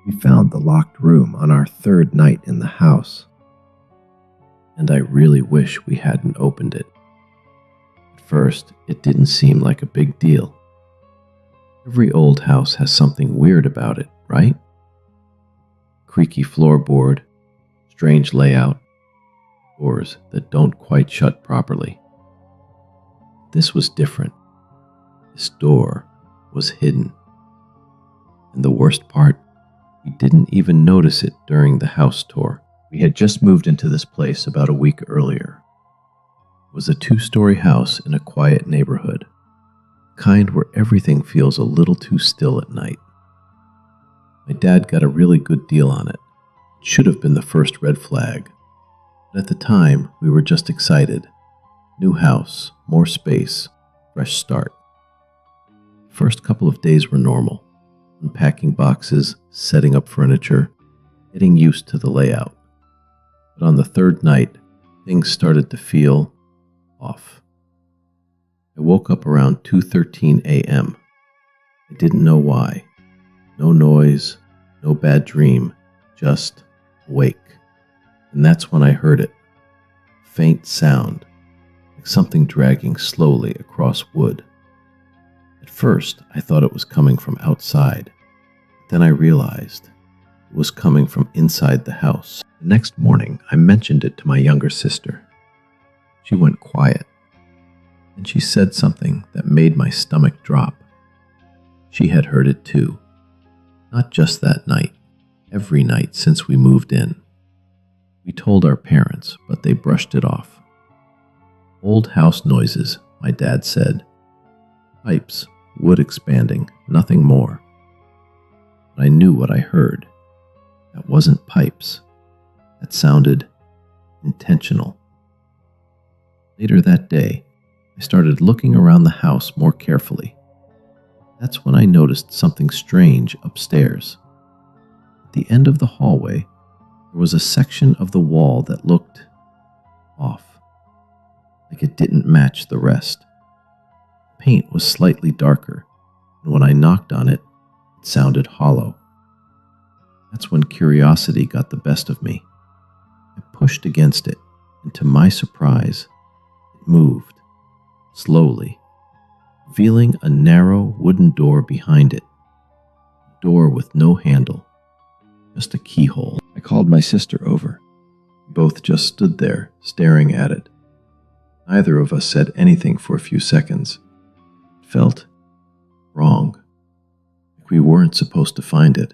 We found the locked room on our third night in the house, and I really wish we hadn't opened it. At first, it didn't seem like a big deal. Every old house has something weird about it, right? Creaky floorboard, strange layout, doors that don't quite shut properly. This was different. This door was hidden. And the worst part, we didn't even notice it during the house tour. We had just moved into this place about a week earlier. It was a 2-story house in a quiet neighborhood, the kind where everything feels a little too still at night. My dad got a really good deal on it. It should have been the first red flag. But at the time, we were just excited. New house, more space, fresh start. The first couple of days were normal. Unpacking boxes, setting up furniture, getting used to the layout. But on the third night, things started to feel off. I woke up around 2:13 a.m. I didn't know why. No noise, no bad dream, just awake. And that's when I heard it. A faint sound, like something dragging slowly across wood. At first, I thought it was coming from outside. Then I realized it was coming from inside the house. The next morning, I mentioned it to my younger sister. She went quiet, and she said something that made my stomach drop. She had heard it too. Not just that night, every night since we moved in. We told our parents, but they brushed it off. Old house noises, my dad said. Pipes, wood expanding, nothing more. But I knew what I heard. That wasn't pipes. That sounded intentional. Later that day, I started looking around the house more carefully. That's when I noticed something strange upstairs. At the end of the hallway, there was a section of the wall that looked off, like it didn't match the rest. The paint was slightly darker, and when I knocked on it, it sounded hollow. That's when curiosity got the best of me. I pushed against it, and to my surprise, it moved, slowly, revealing a narrow wooden door behind it. A door with no handle, just a keyhole. I called my sister over. We both just stood there, staring at it. Neither of us said anything for a few seconds. It felt wrong, like we weren't supposed to find it.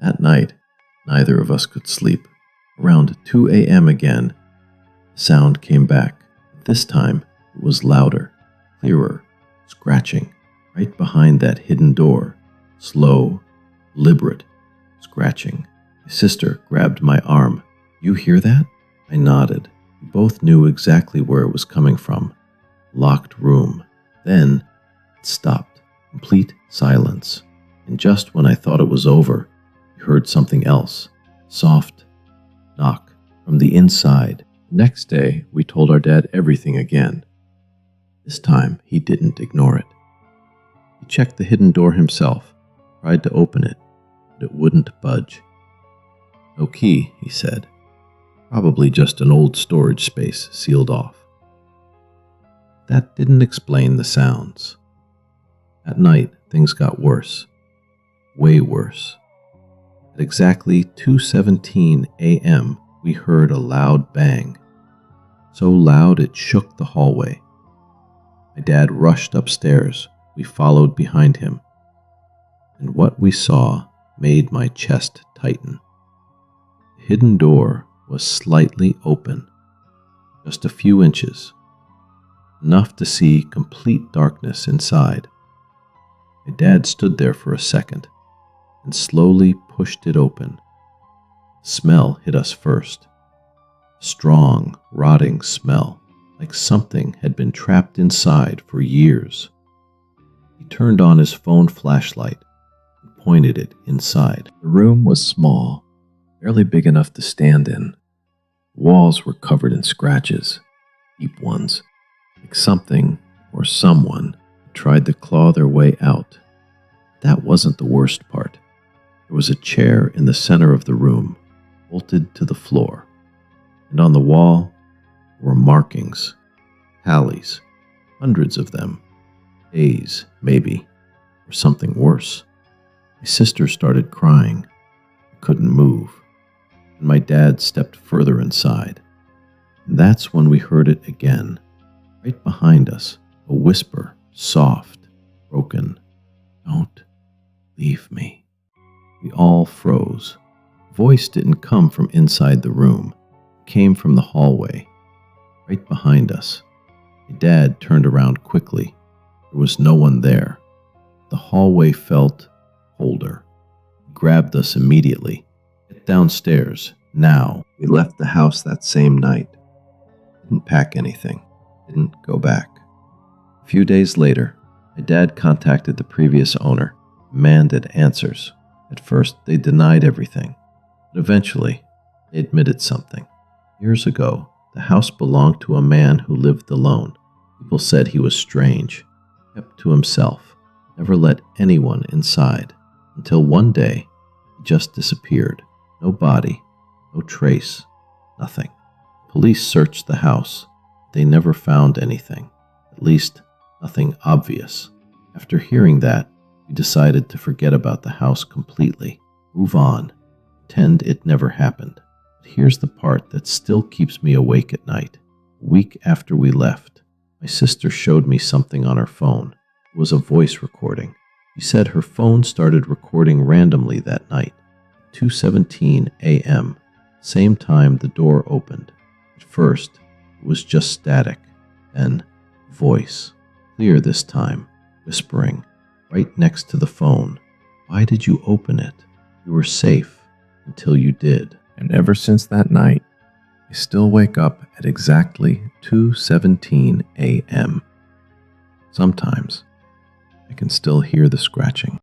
That night, neither of us could sleep. Around 2 a.m. again, the sound came back. This time, it was louder, clearer, scratching, right behind that hidden door. Slow, deliberate, scratching. My sister grabbed my arm. You hear that? I nodded. We both knew exactly where it was coming from. Locked room. Then, it stopped. Complete silence. And just when I thought it was over, we heard something else. Soft knock from the inside. Next day, we told our dad everything again. This time, he didn't ignore it. He checked the hidden door himself, tried to open it, but it wouldn't budge. No key, he said. Probably just an old storage space sealed off. That didn't explain the sounds. At night, things got worse. Way worse. At exactly 2:17 a.m., we heard a loud bang. So loud it shook the hallway. My dad rushed upstairs. We followed behind him. And what we saw made my chest tighten. The hidden door was slightly open, just a few inches, enough to see complete darkness inside. My dad stood there for a second and slowly pushed it open. The smell hit us first. A strong, rotting smell, like something had been trapped inside for years. He turned on his phone flashlight and pointed it inside. The room was small, barely big enough to stand in. The walls were covered in scratches, deep ones, like something or someone tried to claw their way out. That wasn't the worst part. There was a chair in the center of the room, bolted to the floor, and on the wall were markings, tallies, hundreds of them, days, maybe, or something worse. My sister started crying. I couldn't move, and my dad stepped further inside. And that's when we heard it again, right behind us, a whisper, soft, broken, "Don't leave me." We all froze. The voice didn't come from inside the room. It came from the hallway, right behind us. My dad turned around quickly. There was no one there. The hallway felt colder. He grabbed us immediately. "Get downstairs, now." We left the house that same night. Didn't pack anything. Didn't go back. A few days later, my dad contacted the previous owner, demanded answers. At first, they denied everything, but eventually, they admitted something. Years ago, the house belonged to a man who lived alone. People said he was strange, kept to himself, never let anyone inside, until one day, he just disappeared. No body, no trace, nothing. Police searched the house. They never found anything, at least nothing obvious. After hearing that, we decided to forget about the house completely, move on, pretend it never happened. But here's the part that still keeps me awake at night. A week after we left, my sister showed me something on her phone. It was a voice recording. She said her phone started recording randomly that night, 2:17 a.m., same time the door opened. At first, it was just static, then voice, clear this time, whispering, right next to the phone. "Why did you open it? You were safe until you did." And ever since that night, I still wake up at exactly 2:17 a.m. Sometimes, I can still hear the scratching.